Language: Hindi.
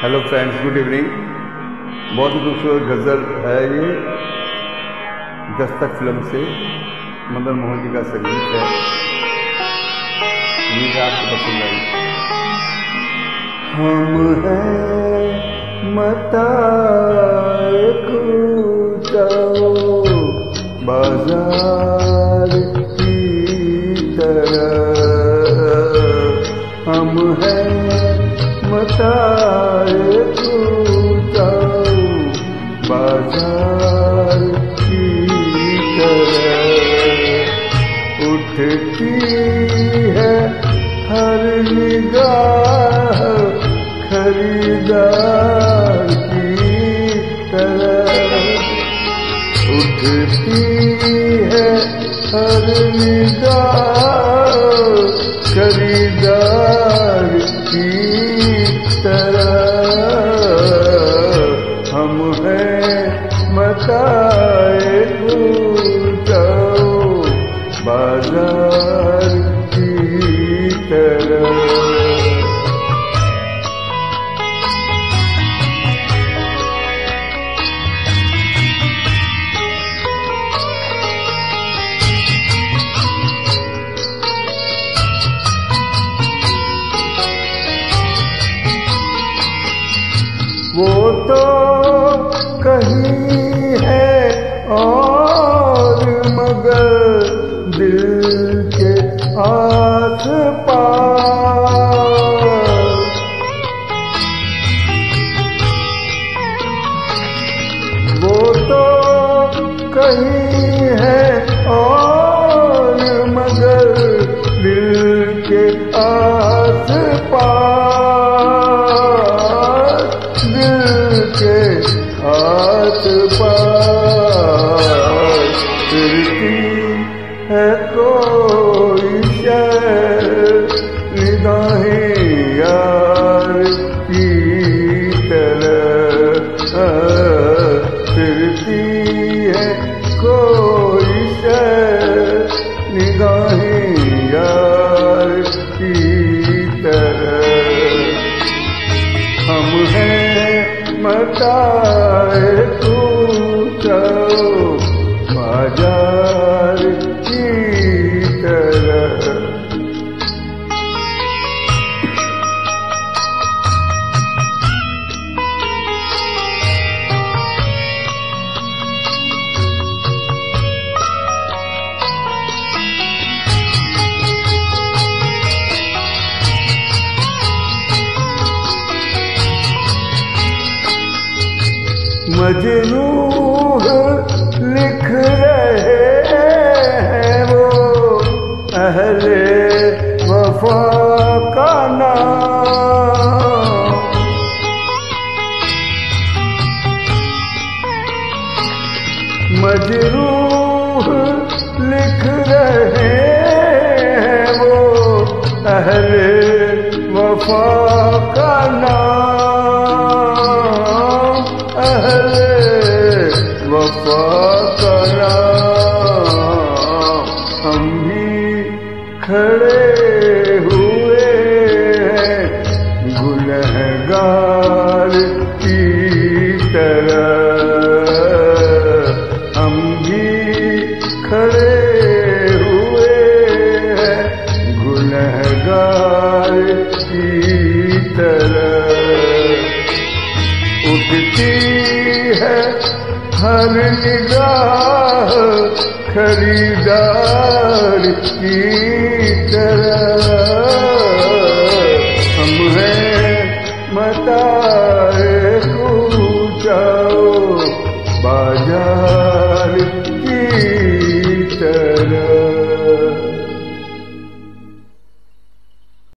Hello friends, good evening. बहुत ही खूबसूरत गज़ल है ये, दस्तक फिल्म से मदन मोहन जी का संगीत है। उम्मीद है आपको पसंद आई। हम हैं मताए कूचाओ बाजार की तरह, हम हैं मताए कूचाओ बाजार की तरह। उठती है हर निगाह खरीदार की तरह, उठती है हर निगाह खरीदार की तरह। हम हैं मताए कूचाओ बाजार की तरह। वो तो कहीं है और मगर दिल के आस पास, वो तो कहीं है और मगर दिल के आस पास, के आस पास फिरती है कोई शय निगाहें यार की तरह। फिरती है कोई शय निगाहें यार की तरह। हम हैं मताए कूचाओ बाजार की तरह। मजनू लिख रहे हैं वो अहले वफा का नाम, मजनू लिख रहे हैं वो अहले वफा का नाम, अहले वफा का नाम। हम भी खड़े हुए हैं गुनहगार की तरह, हम भी खड़े हुए हैं गुनहगार की तरह। उठती है हर निगाह खरीदार की